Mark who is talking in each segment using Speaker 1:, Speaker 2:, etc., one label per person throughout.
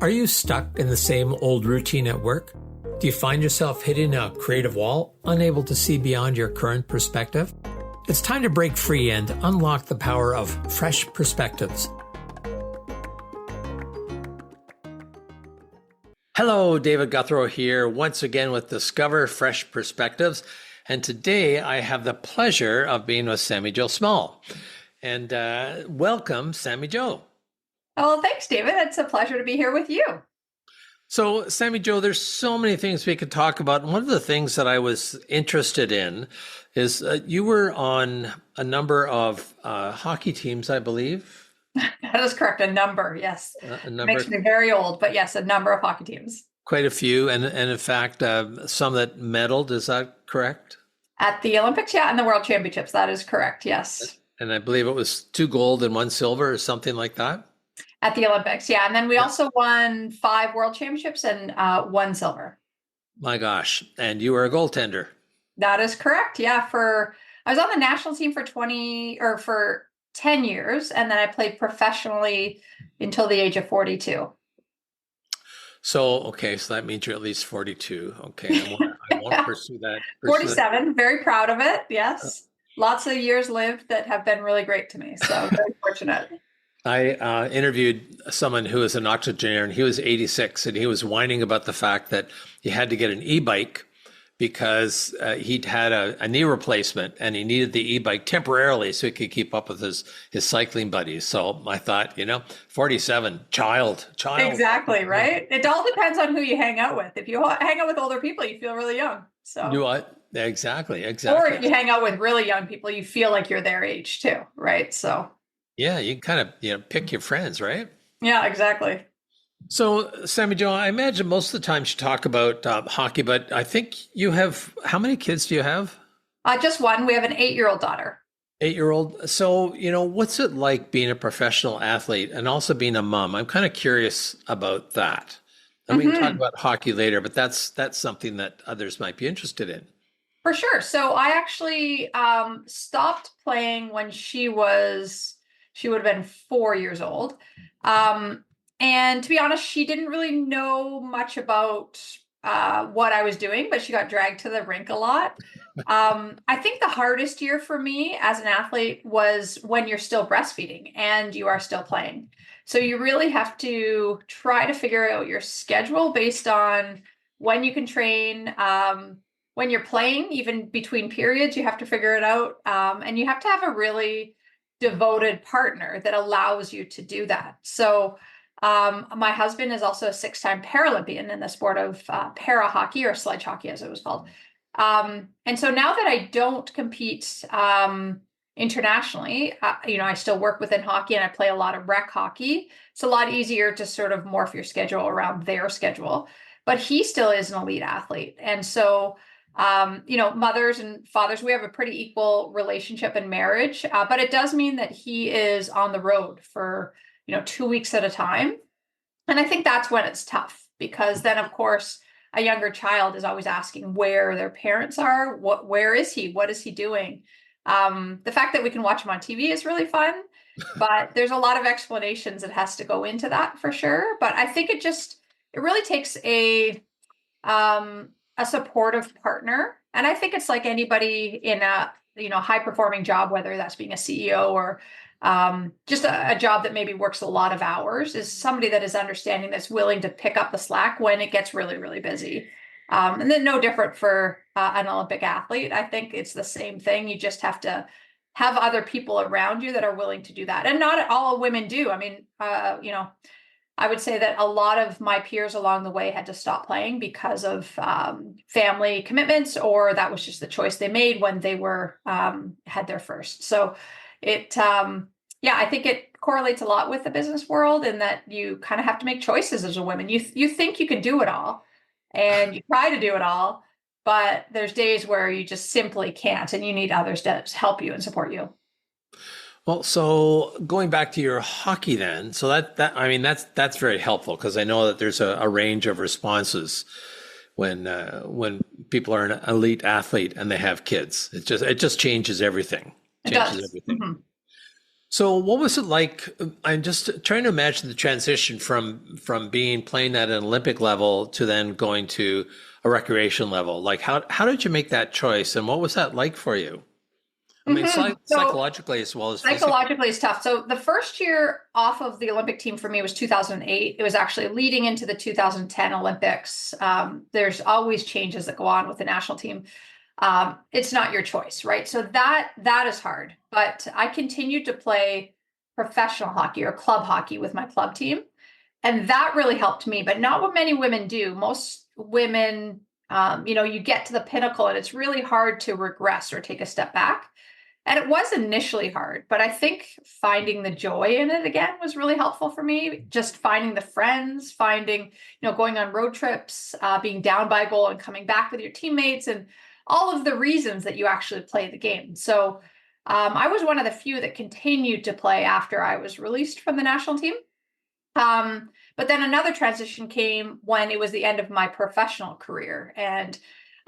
Speaker 1: Are you stuck in the same old routine at work? Do you find yourself hitting a creative wall, unable to see beyond your current perspective? It's time to break free and unlock the power of fresh perspectives. Hello, David Guthrow here, once again with Discover Fresh Perspectives. And today I have the pleasure of being with Sami Jo Small. And welcome, Sami Jo.
Speaker 2: Oh, thanks, David. It's a pleasure to be here with you.
Speaker 1: So, Sami Jo, there's so many things we could talk about. One of the things that I was interested in is you were on a number of hockey teams, I believe.
Speaker 2: That is correct. A number, yes.
Speaker 1: A number.
Speaker 2: Makes me very old, but yes, a number of hockey teams.
Speaker 1: Quite a few, and in fact, some that medaled. Is that correct?
Speaker 2: At the Olympics, yeah, and the World Championships. That is correct, yes.
Speaker 1: And I believe it was 2 gold and 1 silver or something like that.
Speaker 2: At the Olympics, yeah. And then we also won 5 World Championships and 1 silver.
Speaker 1: My gosh. And you were a goaltender.
Speaker 2: That is correct. Yeah. I was on the national team for 10 years, and then I played professionally until the age of 42.
Speaker 1: So that means you're at least 42. Okay. I won't pursue that.
Speaker 2: 47. Very proud of it. Yes. Lots of years lived that have been really great to me. So very fortunate.
Speaker 1: I interviewed someone who was an octogenarian, and he was 86, and he was whining about the fact that he had to get an e-bike because he'd had a knee replacement and he needed the e-bike temporarily so he could keep up with his cycling buddies. So I thought, 47, child.
Speaker 2: Exactly, right? It all depends on who you hang out with. If you hang out with older people, you feel really young. So
Speaker 1: do what? Exactly.
Speaker 2: Or if you hang out with really young people, you feel like you're their age too, right? So
Speaker 1: yeah, you can kind of pick your friends, right?
Speaker 2: Yeah, exactly.
Speaker 1: So, Sami Jo, I imagine most of the time you talk about hockey, but I think you have, how many kids do you have?
Speaker 2: Just one. We have an 8-year-old daughter.
Speaker 1: 8-year-old. So, what's it like being a professional athlete and also being a mom? I'm kind of curious about that. And we can talk about hockey later, but that's something that others might be interested in.
Speaker 2: For sure. So I actually stopped playing when she would have been 4 years old. And to be honest, she didn't really know much about what I was doing, but she got dragged to the rink a lot. I think the hardest year for me as an athlete was when you're still breastfeeding and you are still playing. So you really have to try to figure out your schedule based on when you can train, when you're playing, even between periods, you have to figure it out. And you have to have a really devoted partner that allows you to do that. So my husband is also a 6-time Paralympian in the sport of para hockey, or sledge hockey as it was called. And so now that I don't compete internationally, I still work within hockey and I play a lot of rec hockey. It's a lot easier to sort of morph your schedule around their schedule, but he still is an elite athlete. And so mothers and fathers, we have a pretty equal relationship in marriage, but it does mean that he is on the road for 2 weeks at a time. And I think that's when it's tough, because then, of course, a younger child is always asking where their parents are. Where is he? What is he doing? The fact that we can watch him on TV is really fun, but there's a lot of explanations that has to go into that for sure. But I think it really takes a supportive partner. And I think it's like anybody in a high performing job, whether that's being a CEO or just a job that maybe works a lot of hours, is somebody that is understanding, that's willing to pick up the slack when it gets really, really busy. And then no different for an Olympic athlete. I think it's the same thing. You just have to have other people around you that are willing to do that. And not all women do. I mean, I would say that a lot of my peers along the way had to stop playing because of family commitments, or that was just the choice they made when they were had their first. So I think it correlates a lot with the business world, in that you kind of have to make choices as a woman. You think you can do it all, and you try to do it all, but there's days where you just simply can't, and you need others to help you and support you.
Speaker 1: Well, so going back to your hockey then, so that's very helpful, because I know that there's a range of responses when people are an elite athlete and they have kids. It just changes everything.
Speaker 2: It does. Mm-hmm.
Speaker 1: So what was it like? I'm just trying to imagine the transition from being playing at an Olympic level to then going to a recreation level. Like how did you make that choice and what was that like for you? I mean,
Speaker 2: So
Speaker 1: psychologically as well as physically.
Speaker 2: psychologically, it's tough. So the first year off of the Olympic team for me was 2008. It was actually leading into the 2010 Olympics. There's always changes that go on with the national team. It's not your choice, right? So that is hard. But I continued to play professional hockey or club hockey with my club team, and that really helped me. But not what many women do. Most women, you get to the pinnacle, and it's really hard to regress or take a step back. And it was initially hard, but I think finding the joy in it again was really helpful for me. Just finding the friends, going on road trips, being down by a goal and coming back with your teammates, and all of the reasons that you actually play the game. So I was one of the few that continued to play after I was released from the national team. But then another transition came when it was the end of my professional career. And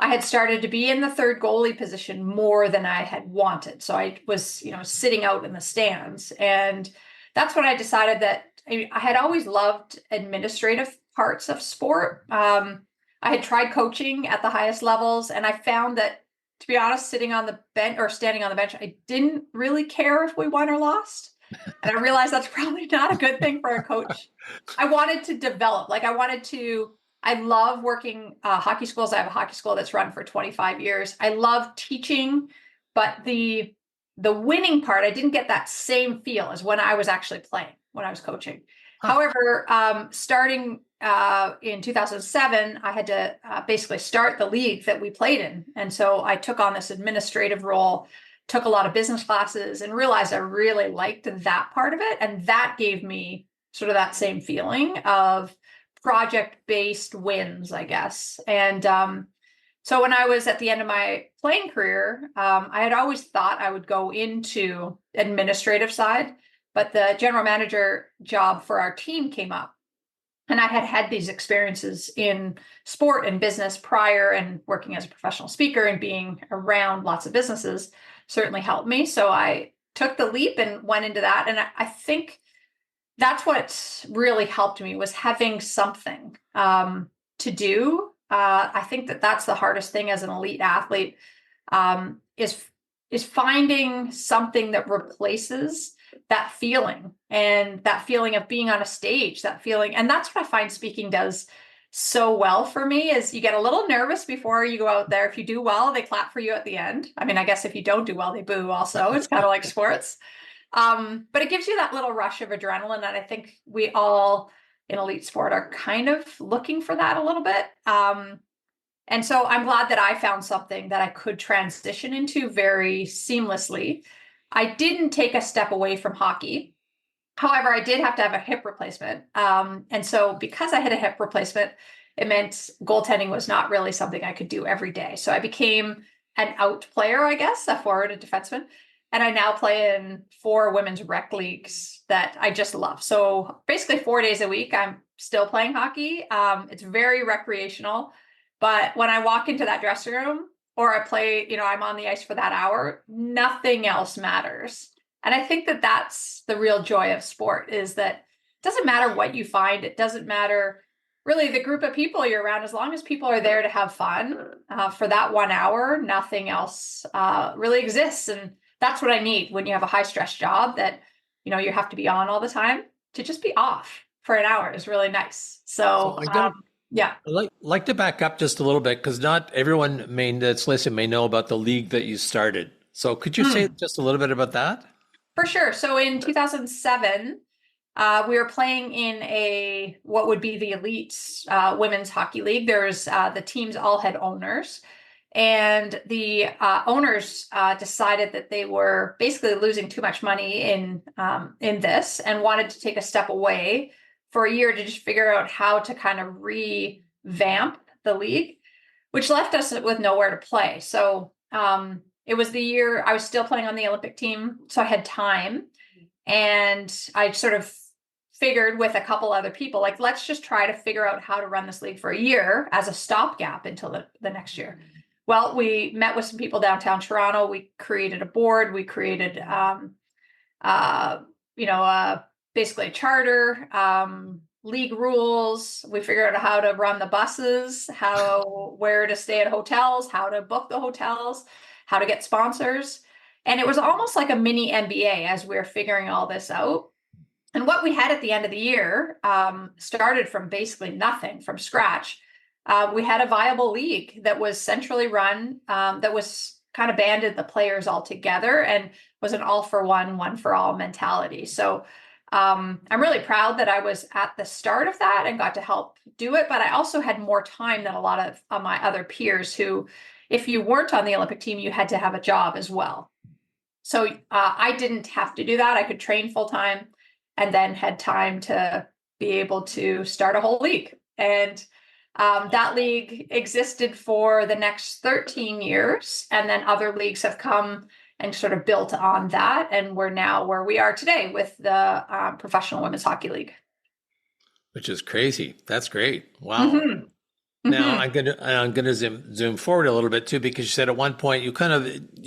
Speaker 2: I had started to be in the third goalie position more than I had wanted. So I was, sitting out in the stands. And that's when I decided that I had always loved administrative parts of sport. I had tried coaching at the highest levels, and I found that, to be honest, sitting on the bench or standing on the bench, I didn't really care if we won or lost. And I realized that's probably not a good thing for a coach. I wanted to develop, I love working hockey schools. I have a hockey school that's run for 25 years. I love teaching, but the winning part, I didn't get that same feel as when I was actually playing, when I was coaching.
Speaker 1: Huh.
Speaker 2: However, starting in 2007, I had to basically start the league that we played in. And so I took on this administrative role, took a lot of business classes, and realized I really liked that part of it. And that gave me sort of that same feeling of project-based wins, I guess. And so when I was at the end of my playing career, I had always thought I would go into administrative side, but the general manager job for our team came up. And I had had these experiences in sport and business prior, and working as a professional speaker and being around lots of businesses certainly helped me. So I took the leap and went into that. And I think that's what really helped me, was having something to do. I think that's the hardest thing as an elite athlete, is finding something that replaces that feeling, and that feeling of being on a stage, that feeling. And that's what I find speaking does so well for me, is you get a little nervous before you go out there. If you do well, they clap for you at the end. I mean, I guess if you don't do well, they boo also. It's kind of like sports. But it gives you that little rush of adrenaline. And I think we all in elite sport are kind of looking for that a little bit. And so I'm glad that I found something that I could transition into very seamlessly. I didn't take a step away from hockey. However, I did have to have a hip replacement. And so because I had a hip replacement, it meant goaltending was not really something I could do every day. So I became an out player, I guess, a forward and defenseman. And I now play in 4 women's rec leagues that I just love. So basically 4 days a week, I'm still playing hockey. It's very recreational. But when I walk into that dressing room, or I play, I'm on the ice for that hour, nothing else matters. And I think that that's the real joy of sport, is that it doesn't matter what you find. It doesn't matter really the group of people you're around. As long as people are there to have fun for that 1 hour, nothing else really exists. And that's what I need when you have a high stress job that, you have to be on all the time. To just be off for an hour is really nice.
Speaker 1: So
Speaker 2: So, yeah.
Speaker 1: I'd like to back up just a little bit because not everyone that's listening may know about the league that you started. So could you say just a little bit about that?
Speaker 2: For sure. So in 2007, we were playing in what would be the elite women's hockey league. There's the teams all had owners, and the owners decided that they were basically losing too much money in this, and wanted to take a step away for a year to just figure out how to kind of revamp the league, which left us with nowhere to play. So it was the year I was still playing on the Olympic team, so I had time. And I sort of figured with a couple other people, like, let's just try to figure out how to run this league for a year as a stopgap until the next year. Well, we met with some people downtown Toronto. We created a board. We created uh, you know, basically a charter, league rules. We figured out how to run the buses, where to stay at hotels, how to book the hotels, how to get sponsors. And it was almost like a mini MBA as we were figuring all this out. And what we had at the end of the year started from basically nothing, from scratch. We had a viable league that was centrally run, that was kind of banded the players all together and was an all for one for all mentality. So I'm really proud that I was at the start of that and got to help do it. But I also had more time than a lot of my other peers who, if you weren't on the Olympic team, you had to have a job as well. So I didn't have to do that. I could train full time and then had time to be able to start a whole league. And that league existed for the next 13 years. And then other leagues have come and sort of built on that. And we're now where we are today with the Professional Women's Hockey League.
Speaker 1: Which is crazy. That's great. Wow.
Speaker 2: Mm-hmm.
Speaker 1: Now
Speaker 2: Mm-hmm.
Speaker 1: I'm gonna zoom forward a little bit too, because you said at one point you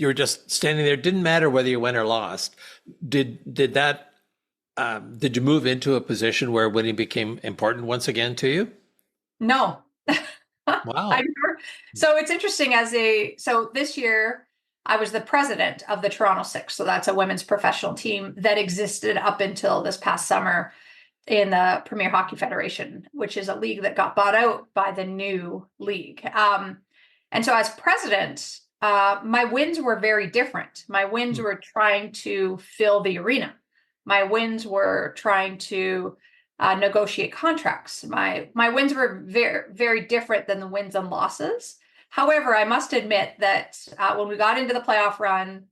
Speaker 1: were just standing there. It didn't matter whether you won or lost. Did that did you move into a position where winning became important once again to you?
Speaker 2: No. I
Speaker 1: Wow.
Speaker 2: never. So it's interesting so this year I was the president of the Toronto Six. So that's a women's professional team that existed up until this past summer in the Premier Hockey Federation, which is a league that got bought out by the new league. And so as president, my wins were very different. My wins were trying to fill the arena. My wins were trying to negotiate contracts. My wins were very, very different than the wins and losses. However, I must admit that when we got into the playoff run,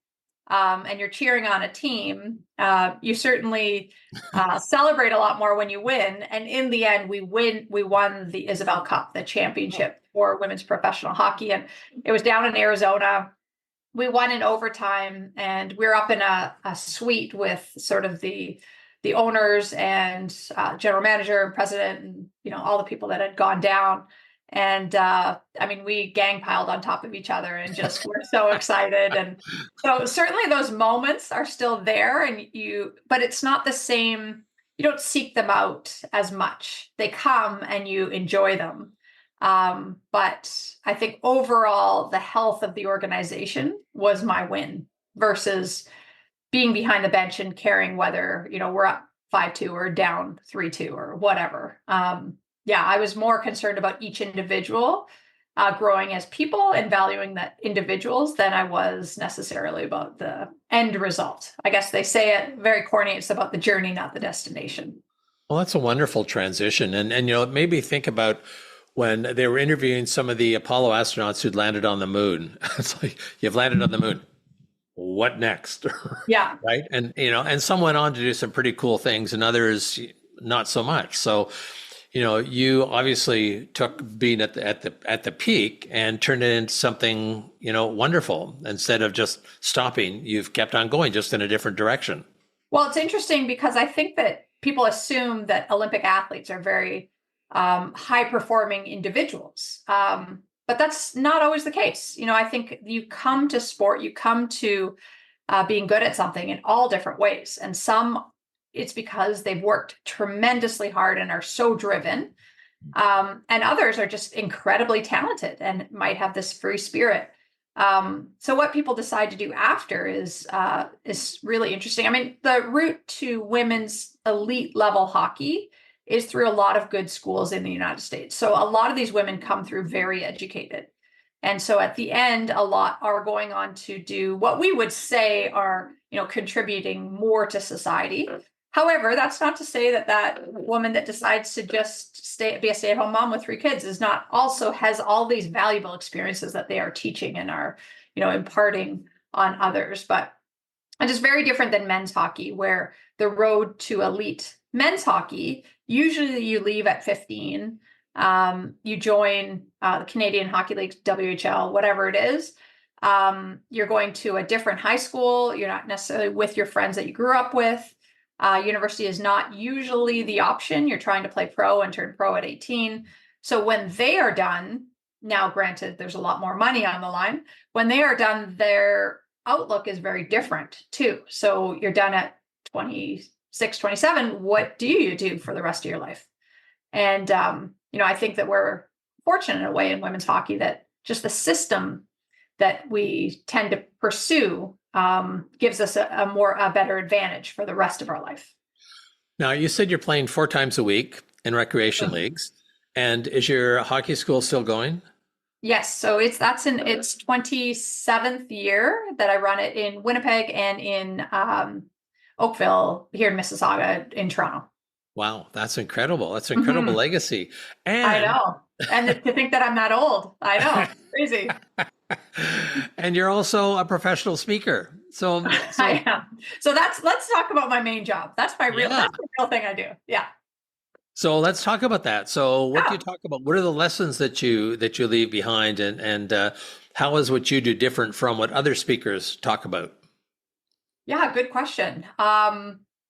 Speaker 2: and you're cheering on a team, you certainly celebrate a lot more when you win. And in the end, we won the Isabel Cup, the championship for women's professional hockey. And it was down in Arizona. We won in overtime, and we were up in a suite with sort of the owners and general manager and president, and all the people that had gone down. And I mean, we gang piled on top of each other and just were so excited. And so certainly those moments are still there, but it's not the same. You don't seek them out as much. They come and you enjoy them. But I think overall, the health of the organization was my win versus being behind the bench and caring whether, we're up 5-2 or down 3-2 or whatever. Yeah, I was more concerned about each individual growing as people and valuing that individuals than I was necessarily about the end result. I guess they say it very corny. It's about the journey, not the destination.
Speaker 1: Well, that's a wonderful transition. And it made me think about when they were interviewing some of the Apollo astronauts who'd landed on the moon. It's like, you've landed on the moon. What next?
Speaker 2: Yeah.
Speaker 1: Right. And some went on to do some pretty cool things, and others not so much. So, you obviously took being at the peak and turned it into something, wonderful. Instead of just stopping, you've kept on going, just in a different direction.
Speaker 2: Well, it's interesting because I think that people assume that Olympic athletes are very high performing individuals. But that's not always the case. I think you come to sport, you come to being good at something in all different ways. And some, it's because they've worked tremendously hard and are so driven. And others are just incredibly talented and might have this free spirit. So what people decide to do after is really interesting. I mean, the route to women's elite level hockey is through a lot of good schools in the United States. So a lot of these women come through very educated. And so at the end, a lot are going on to do what we would say are, contributing more to society. However, that's not to say that woman that decides to just be a stay-at-home mom with 3 kids has all these valuable experiences that they are teaching and are, imparting on others. But it is very different than men's hockey, where the road to elite men's hockey, usually you leave at 15. You join the Canadian Hockey League, WHL, whatever it is. You're going to a different high school. You're not necessarily with your friends that you grew up with. University is not usually the option. You're trying to play pro and turn pro at 18. So when they are done, now granted, there's a lot more money on the line. When they are done, their outlook is very different too. So you're done at 26, 27, what do you do for the rest of your life? And, I think that we're fortunate in a way in women's hockey that just the system that we tend to pursue gives us a better advantage for the rest of our life.
Speaker 1: Now, you said you're playing 4 times a week in recreation leagues. And is your hockey school still going?
Speaker 2: Yes, so that's in its 27th year that I run it in Winnipeg and in Oakville here in Mississauga in Toronto.
Speaker 1: Wow, that's incredible. That's an incredible legacy.
Speaker 2: I
Speaker 1: And
Speaker 2: know. And to think that I'm that old, I know. Crazy.
Speaker 1: and you're also a professional speaker. So
Speaker 2: I am. So let's talk about my main job. That's the real thing I do. Yeah.
Speaker 1: So let's talk about that. So what do
Speaker 2: Yeah.
Speaker 1: you talk about? What are the lessons that you leave behind, and how is what you do different from what other speakers talk about?
Speaker 2: Yeah, good question.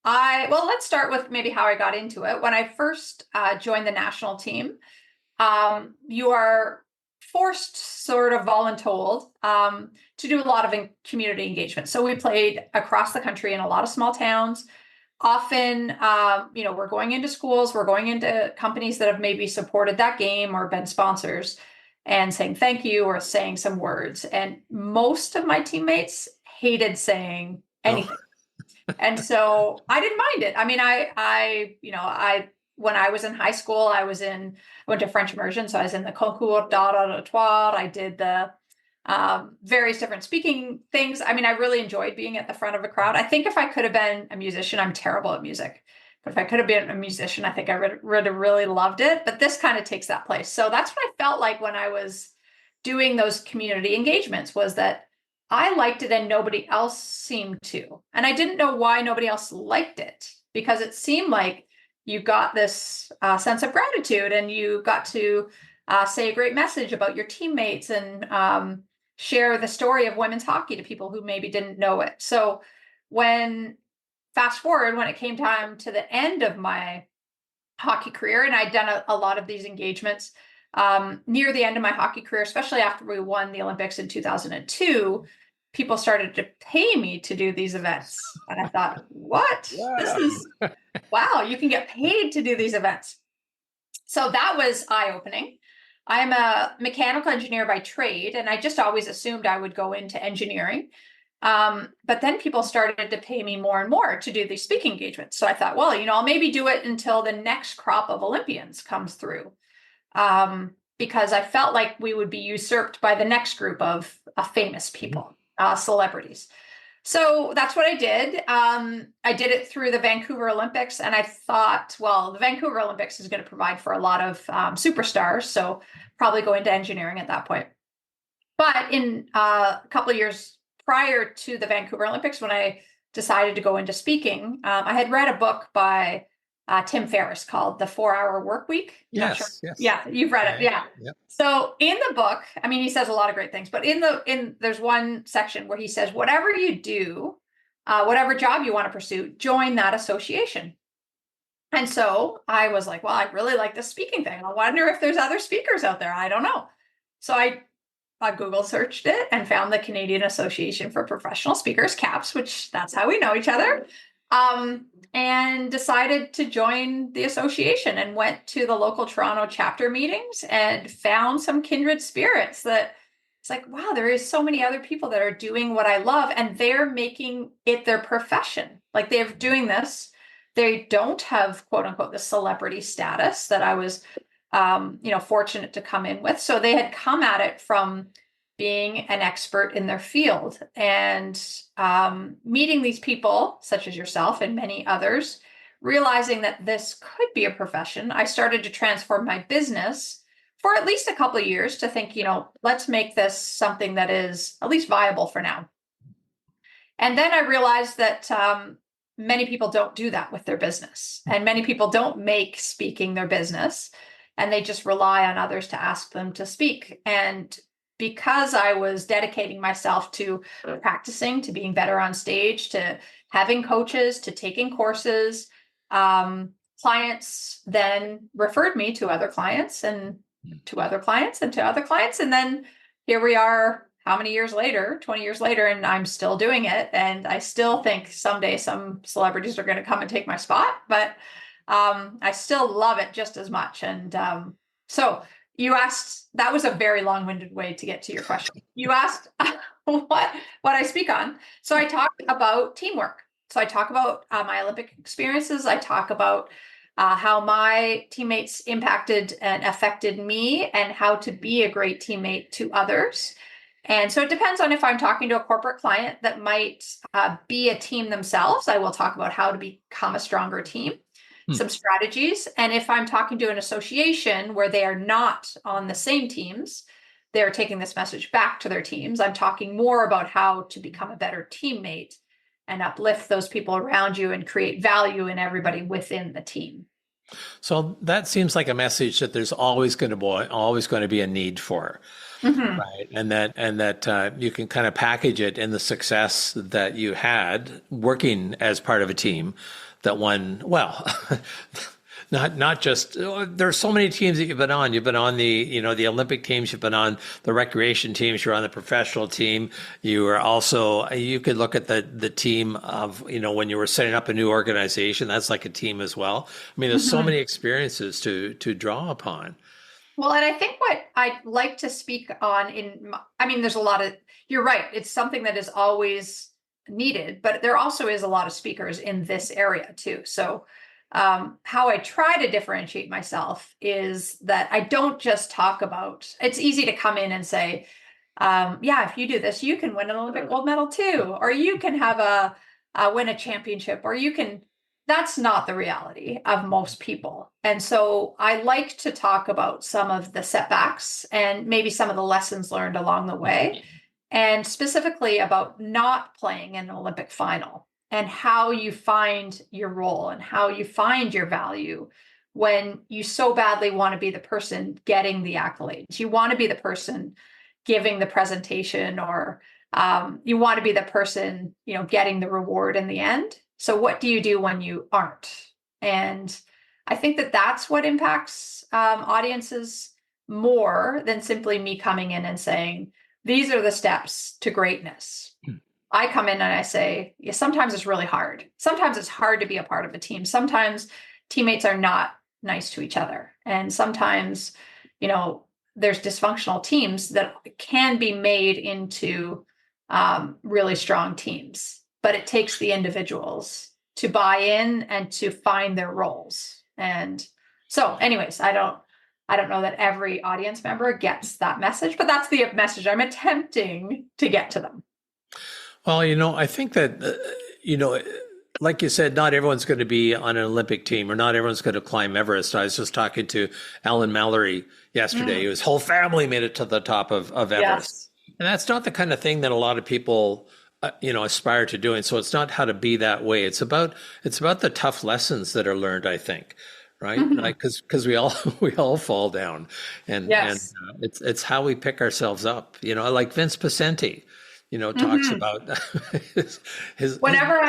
Speaker 2: Let's start with maybe how I got into it. When I first joined the national team, you are forced, sort of voluntold, to do a lot of community engagement. So we played across the country in a lot of small towns. Often, we're going into schools, we're going into companies that have maybe supported that game or been sponsors and saying thank you or saying some words. And most of my teammates hated saying anything. And so I didn't mind it. I mean, when I was in high school, I went to French immersion. So I was in the concours d'oratoire. I did the various different speaking things. I mean, I really enjoyed being at the front of a crowd. I think if I could have been a musician, I'm terrible at music. But if I could have been a musician, I think I would have really loved it. But this kind of takes that place. So that's what I felt like when I was doing those community engagements, was that I liked it and nobody else seemed to. And I didn't know why nobody else liked it, because it seemed like you got this sense of gratitude and you got to say a great message about your teammates and share the story of women's hockey to people who maybe didn't know it. So fast forward, when it came time to the end of my hockey career, and I'd done a lot of these engagements near the end of my hockey career, especially after we won the Olympics in 2002, people started to pay me to do these events. And I thought, what? Wow, you can get paid to do these events. So that was eye-opening. I'm a mechanical engineer by trade, and I just always assumed I would go into engineering. But then people started to pay me more and more to do these speaking engagements. So I thought, well, I'll maybe do it until the next crop of Olympians comes through. Because I felt like we would be usurped by the next group of famous people, celebrities. So that's what I did. I did it through the Vancouver Olympics, and I thought, well, the Vancouver Olympics is going to provide for a lot of superstars, so probably go into engineering at that point. But in a couple of years prior to the Vancouver Olympics, when I decided to go into speaking, I had read a book by Tim Ferriss called The 4-Hour Work Week.
Speaker 1: Yes,
Speaker 2: sure.
Speaker 1: yes.
Speaker 2: Yeah, you've read it. Yeah.
Speaker 1: Yep.
Speaker 2: So in the book, I mean, he says a lot of great things, but there's one section where he says, whatever you do, whatever job you want to pursue, join that association. And so I was like, well, I really like this speaking thing. I wonder if there's other speakers out there. I don't know. So I Google searched it and found the Canadian Association for Professional Speakers, CAPS, which that's how we know each other. And decided to join the association and went to the local Toronto chapter meetings and found some kindred spirits that it's like, wow, there is so many other people that are doing what I love and they're making it their profession. Like they're doing this. They don't have quote unquote the celebrity status that I was, fortunate to come in with. So they had come at it from being an expert in their field and meeting these people such as yourself and many others, realizing that this could be a profession. I started to transform my business for at least a couple of years to think, let's make this something that is at least viable for now. And then I realized that many people don't do that with their business, and many people don't make speaking their business, and they just rely on others to ask them to speak. And because I was dedicating myself to practicing, to being better on stage, to having coaches, to taking courses, clients then referred me to other clients and to other clients and to other clients. And then here we are how many years later, 20 years later, and I'm still doing it. And I still think someday some celebrities are going to come and take my spot, but I still love it just as much. And so you asked, that was a very long-winded way to get to your question. You asked what I speak on. So I talk about teamwork. So I talk about my Olympic experiences. I talk about how my teammates impacted and affected me and how to be a great teammate to others. And so it depends on if I'm talking to a corporate client that might be a team themselves. I will talk about how to become a stronger team, some strategies. And if I'm talking to an association where they are not on the same teams, they're taking this message back to their teams. I'm talking more about how to become a better teammate and uplift those people around you and create value in everybody within the team.
Speaker 1: So that seems like a message that there's always going to be a need for.
Speaker 2: Mm-hmm.
Speaker 1: Right. And that you can kind of package it in the success that you had working as part of a team that won, well, not just, there's so many teams that you've been on. You've been on the Olympic teams, you've been on the recreation teams, you're on the professional team. You are also, you could look at the team of, when you were setting up a new organization, that's like a team as well. I mean, there's so many experiences to draw upon.
Speaker 2: Well, and I think what I like to speak on there's a lot of, you're right. It's something that is always needed, but there also is a lot of speakers in this area too. So how I try to differentiate myself is that I don't just talk about, it's easy to come in and say, yeah, if you do this, you can win an Olympic gold medal too, or you can have win a championship, or you can. That's not the reality of most people. And so I like to talk about some of the setbacks and maybe some of the lessons learned along the way, and specifically about not playing in an Olympic final and how you find your role and how you find your value when you so badly want to be the person getting the accolades. You want to be the person giving the presentation, or you want to be the person, getting the reward in the end. So what do you do when you aren't? And I think that that's what impacts audiences more than simply me coming in and saying, these are the steps to greatness. I come in and I say, yeah, sometimes it's really hard. Sometimes it's hard to be a part of a team. Sometimes teammates are not nice to each other. And sometimes, there's dysfunctional teams that can be made into really strong teams. But it takes the individuals to buy in and to find their roles. And so anyways, I don't know that every audience member gets that message, but that's the message I'm attempting to get to them.
Speaker 1: Well, I think that, like you said, not everyone's going to be on an Olympic team, or not everyone's going to climb Everest. I was just talking to Alan Mallory yesterday. His whole family made it to the top of Everest.
Speaker 2: Yes.
Speaker 1: And that's not the kind of thing that a lot of people aspire to doing. So it's not how to be that way. It's about the tough lessons that are learned, I think, right? Like, because we all fall down, and
Speaker 2: Yes.
Speaker 1: and it's how we pick ourselves up. Like Vince Pacenti, talks about his
Speaker 2: Whenever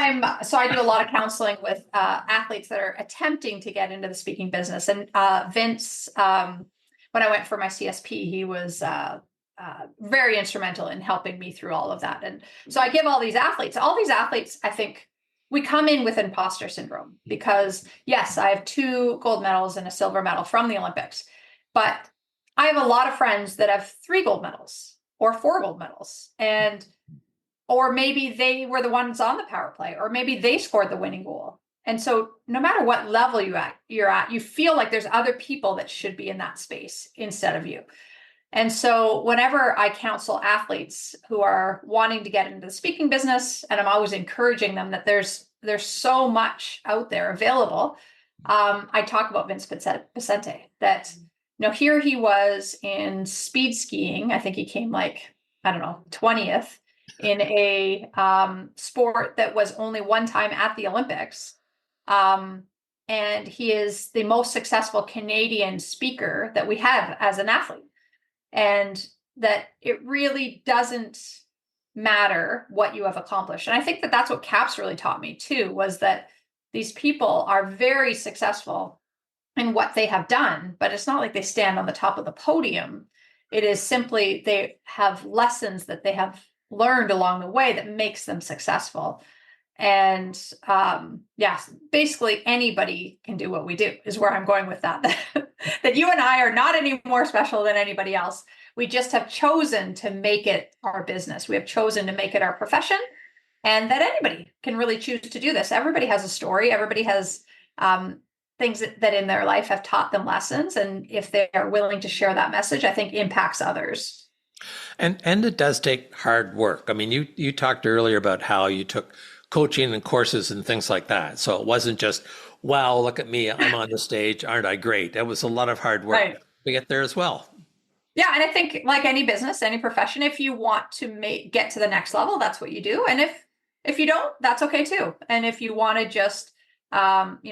Speaker 2: so I do a lot of counseling with athletes that are attempting to get into the speaking business. And Vince, when I went for my CSP, he was very instrumental in helping me through all of that. And so I give all these athletes, I think we come in with imposter syndrome because yes, I have 2 gold medals and a silver medal from the Olympics, but I have a lot of friends that have 3 gold medals or 4 gold medals, or maybe they were the ones on the power play, or maybe they scored the winning goal. And so no matter what level you're at, you feel like there's other people that should be in that space instead of you. And so whenever I counsel athletes who are wanting to get into the speaking business, and I'm always encouraging them that there's so much out there available, I talk about Vince Pacente, that, here he was in speed skiing. I think he came 20th in a sport that was only one time at the Olympics. And he is the most successful Canadian speaker that we have as an athlete. And that it really doesn't matter what you have accomplished. And I think that that's what CAPS really taught me too, was that these people are very successful in what they have done, but it's not like they stand on the top of the podium It is simply they have lessons that they have learned along the way that makes them successful. And yes, basically anybody can do what we do is where I'm going with that. That you and I are not any more special than anybody else. We just have chosen to make it our business. We have chosen to make it our profession, and that anybody can really choose to do this. Everybody has a story. Everybody has things that in their life have taught them lessons. And if they are willing to share that message, I think impacts others.
Speaker 1: And it does take hard work. I mean, you talked earlier about how you took coaching and courses and things like that. So it wasn't just, wow, look at me, I'm on the stage, aren't I great? It was a lot of hard work
Speaker 2: Right.
Speaker 1: to get there as well.
Speaker 2: Yeah, and I think like any business, any profession, if you want to get to the next level, that's what you do. And if you don't, that's okay too. And if you want to just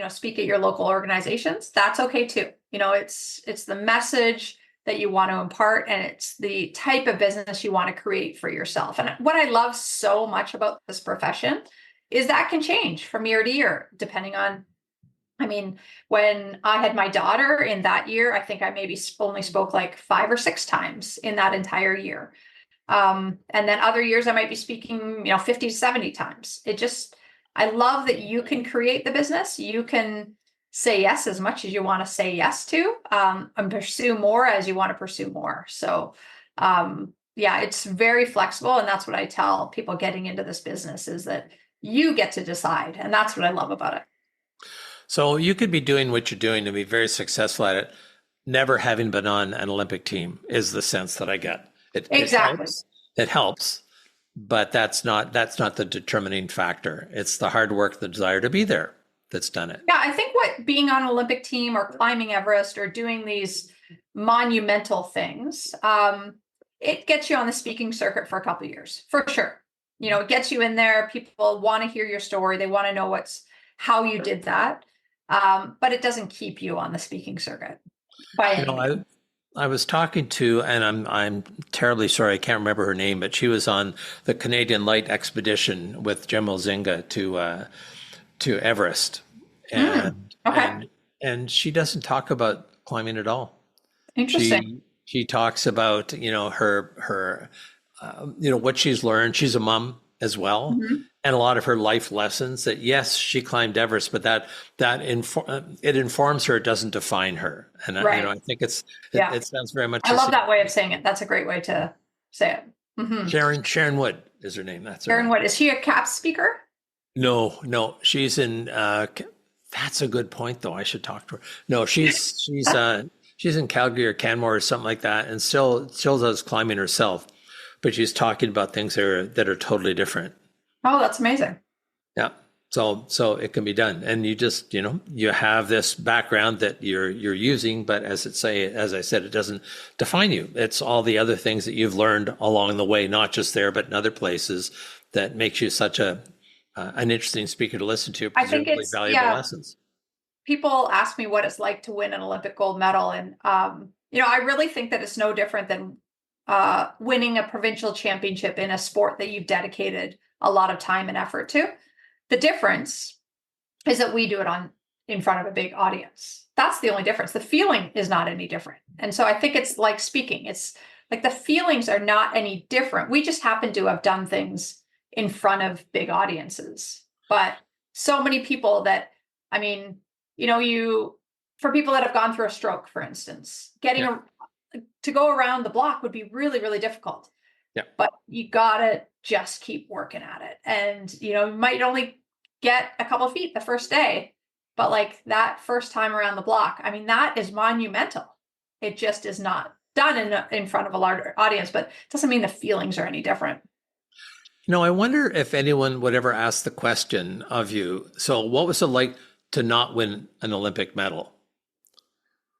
Speaker 2: speak at your local organizations, that's okay too. It's the message that you want to impart, and it's the type of business you want to create for yourself. And what I love so much about this profession is that can change from year to year, depending on, I mean, when I had my daughter in that year, I think I maybe only spoke like 5 or 6 times in that entire year. And then other years I might be speaking, 50 to 70 times. I love that you can create the business. You can say yes as much as you want to say yes to, and pursue more as you want to pursue more. So, yeah, it's very flexible. And that's what I tell people getting into this business is that you get to decide. And that's what I love about it.
Speaker 1: So you could be doing what you're doing and be very successful at it, never having been on an Olympic team is the sense that I get.
Speaker 2: Exactly.
Speaker 1: It helps, but that's not the determining factor. It's the hard work, the desire to be there that's done it.
Speaker 2: Yeah, I think what being on an Olympic team or climbing Everest or doing these monumental things, it gets you on the speaking circuit for a couple of years, for sure. It gets you in there. People want to hear your story. They want to know how you did that. But it doesn't keep you on the speaking circuit by any means.
Speaker 1: I was talking to, and I'm terribly sorry, I can't remember her name, but she was on the Canadian Light Expedition with Jim Ozinga to Everest, and
Speaker 2: Okay.
Speaker 1: and she doesn't talk about climbing at all.
Speaker 2: Interesting.
Speaker 1: She talks about her what she's learned. She's a mom as well,
Speaker 2: Mhm.
Speaker 1: and a lot of her life lessons. That yes, she climbed Everest, but it informs her. It doesn't define her. And
Speaker 2: Right.
Speaker 1: I think
Speaker 2: Yeah.
Speaker 1: it sounds very much.
Speaker 2: I love that way of saying it. That's a great way to say it. Mhm.
Speaker 1: Sharon Wood is her name. That's her
Speaker 2: Karen,
Speaker 1: name.
Speaker 2: what is she a CAP speaker?
Speaker 1: No, she's in. That's a good point, though. I should talk to her. No, she's in Calgary or Canmore or something like that, and still does climbing herself, but she's talking about things that are totally different.
Speaker 2: Oh, that's amazing.
Speaker 1: Yeah. So it can be done, and you just you have this background that you're using, but as I said, it doesn't define you. It's all the other things that you've learned along the way, not just there, but in other places, that makes you such an interesting speaker to listen to.
Speaker 2: I think
Speaker 1: Presumably valuable lessons.
Speaker 2: People ask me what it's like to win an Olympic gold medal, and I really think that it's no different than winning a provincial championship in a sport that you've dedicated a lot of time and effort to. The difference is that we do it in front of a big audience. That's the only difference. The feeling is not any different. And so I think it's like speaking. It's like the feelings are not any different. We just happen to have done things in front of big audiences. But so many people that, I mean, for people that have gone through a stroke, for instance, getting to go around the block would be really, really difficult.
Speaker 1: Yeah.
Speaker 2: But you gotta just keep working at it. And you might only get a couple of feet the first day, but like that first time around the block, I mean, that is monumental. It just is not done in front of a larger audience, but it doesn't mean the feelings are any different.
Speaker 1: I wonder if anyone would ever ask the question of you. So what was it like to not win an Olympic medal?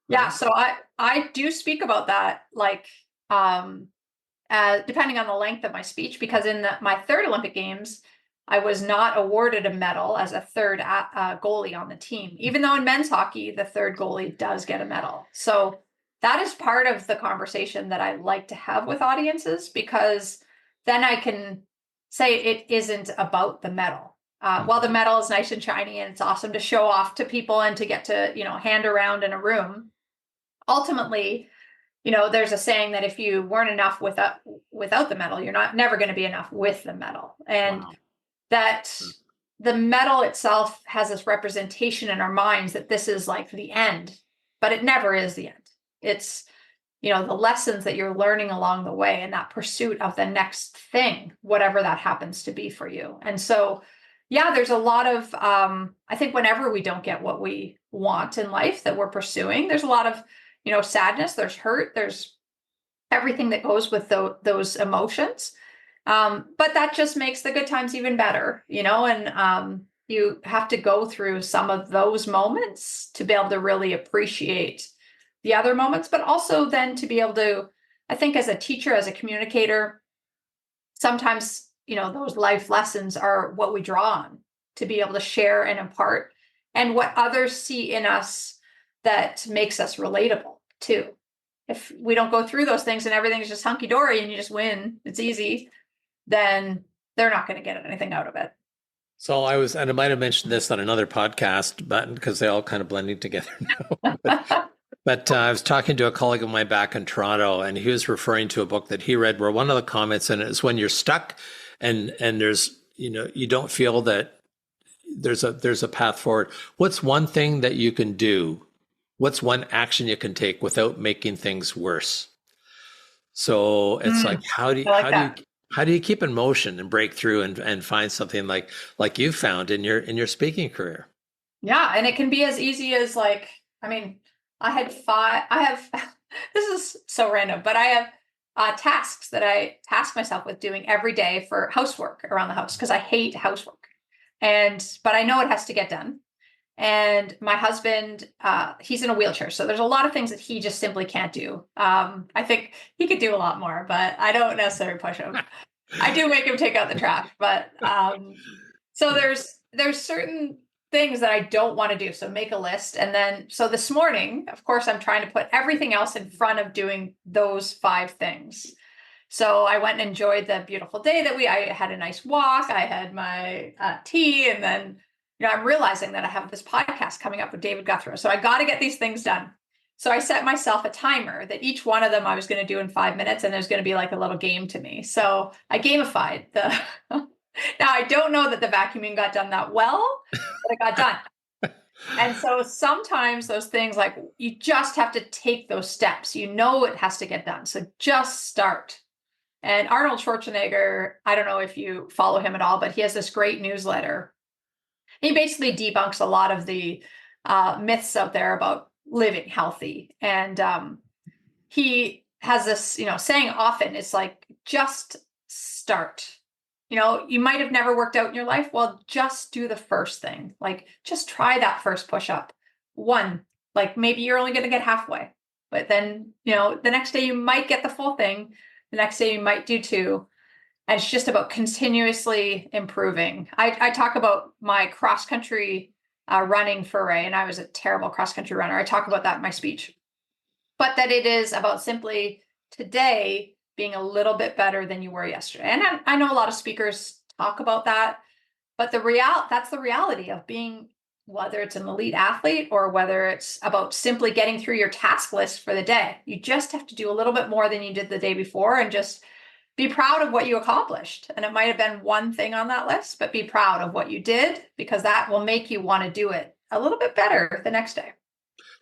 Speaker 2: Yeah. So I do speak about that, like, depending on the length of my speech, because in my third Olympic Games, I was not awarded a medal as a third goalie on the team, even though in men's hockey, the third goalie does get a medal. So that is part of the conversation that I like to have with audiences, because then I can say it isn't about the medal. While the medal is nice and shiny and it's awesome to show off to people and to get to, hand around in a room, ultimately, there's a saying that if you weren't enough without the medal, you're not never going to be enough with the medal. And
Speaker 1: Wow.
Speaker 2: that the medal itself has this representation in our minds that this is like the end, but it never is the end. It's, the lessons that you're learning along the way and that pursuit of the next thing, whatever that happens to be for you. And so, yeah, there's a lot of, I think whenever we don't get what we want in life that we're pursuing, there's a lot of, sadness, there's hurt, there's everything that goes with those emotions. But that just makes the good times even better, and you have to go through some of those moments to be able to really appreciate the other moments, but also then to be able to, I think as a teacher, as a communicator, sometimes, those life lessons are what we draw on to be able to share and impart, and what others see in us that makes us relatable too. If we don't go through those things and everything's just hunky dory and you just win, it's easy, then they're not going to get anything out of it.
Speaker 1: So and I might have mentioned this on another podcast, but because they all kind of blending together now. But I was talking to a colleague of mine back in Toronto, and he was referring to a book that he read where one of the comments in it is when you're stuck and there's, you don't feel that there's a path forward. What's one thing that you can do? What's one action you can take without making things worse? So it's like, how do you keep in motion and break through and find something like you found in your speaking career?
Speaker 2: Yeah. And it can be as easy as I have, this is so random, but I have tasks that I task myself with doing every day for housework around the house because I hate housework. But I know it has to get done. And my husband, he's in a wheelchair. So there's a lot of things that he just simply can't do. I think he could do a lot more, but I don't necessarily push him. I do make him take out the trash, but so there's certain things that I don't want to do. So make a list. And then, so this morning, of course, I'm trying to put everything else in front of doing those 5 things. So I went and enjoyed the beautiful day I had a nice walk. I had my tea. And then, I'm realizing that I have this podcast coming up with David Guthrie. So I got to get these things done. So I set myself a timer that each one of them I was going to do in 5 minutes. And there's going to be like a little game to me. So I gamified now I don't know that the vacuuming got done that well, but it got done. And so sometimes those things, like, you just have to take those steps. It has to get done. So just start. And Arnold Schwarzenegger, I don't know if you follow him at all, but he has this great newsletter. He basically debunks a lot of the myths out there about living healthy. And he has this, saying often, it's like, just start. You might have never worked out in your life. Well, just do the first thing. Like, just try that first push-up. One, like, maybe you're only going to get halfway, but then, the next day you might get the full thing. The next day you might do 2. And it's just about continuously improving. I talk about my cross-country running foray, and I was a terrible cross-country runner. I talk about that in my speech, but that it is about simply today being a little bit better than you were yesterday. And I know a lot of speakers talk about that, but that's the reality of being, whether it's an elite athlete or whether it's about simply getting through your task list for the day. You just have to do a little bit more than you did the day before and just be proud of what you accomplished. And it might have been one thing on that list, but be proud of what you did, because that will make you want to do it a little bit better the next day.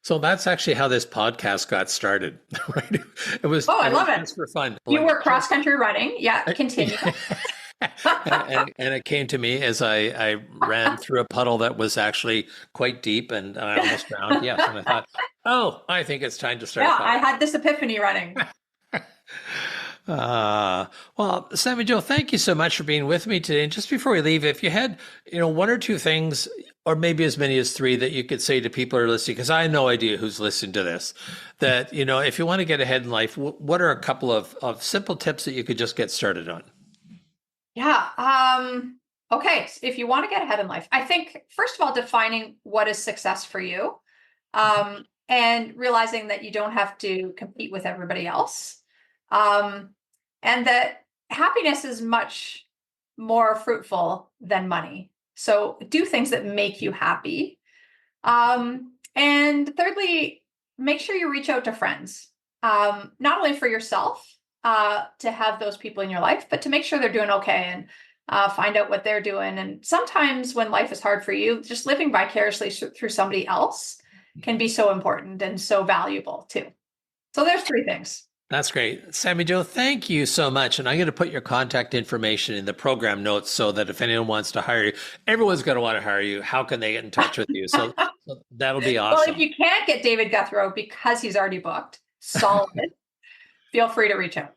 Speaker 1: So that's actually how this podcast got started, right? It was.
Speaker 2: I love it.
Speaker 1: Just for fun.
Speaker 2: You were cross-country running. Yeah, continue.
Speaker 1: and it came to me as I ran through a puddle that was actually quite deep, and I almost drowned. Yes, and I thought, I think it's time to start.
Speaker 2: Yeah, I had this epiphany running.
Speaker 1: Well, Sami Jo, thank you so much for being with me today. And just before we leave, if you had, 1 or 2 things, or maybe as many as 3 that you could say to people who are listening, because I have no idea who's listening to this, that, if you want to get ahead in life, what are a couple of simple tips that you could just get started on?
Speaker 2: Yeah. Okay. So if you want to get ahead in life, I think, first of all, defining what is success for you, and realizing that you don't have to compete with everybody else. And that happiness is much more fruitful than money. So do things that make you happy. And thirdly, make sure you reach out to friends. not only for yourself to have those people in your life, but to make sure they're doing okay and find out what they're doing. And sometimes when life is hard for you, just living vicariously through somebody else can be so important and so valuable too. So there's 3 things.
Speaker 1: That's great. Sami Jo, thank you so much. And I'm going to put your contact information in the program notes so that if anyone wants to hire you, everyone's going to want to hire you. How can they get in touch with you? So that'll be awesome.
Speaker 2: Well, if you can't get David Guthrow because he's already booked, solid, feel free to reach out.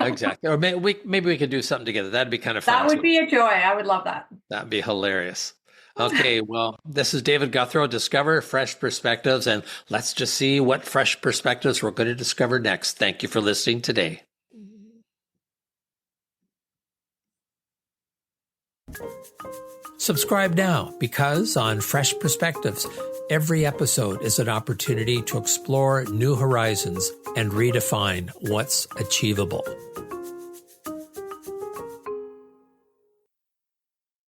Speaker 1: Exactly. Or maybe we could do something together. That'd be kind of fun.
Speaker 2: That would be a joy. I would love that.
Speaker 1: That'd be hilarious. Okay, well, this is David Guthrow, Discover Fresh Perspectives, and let's just see what fresh perspectives we're going to discover next. Thank you for listening today. Subscribe now, because on Fresh Perspectives, every episode is an opportunity to explore new horizons and redefine what's achievable.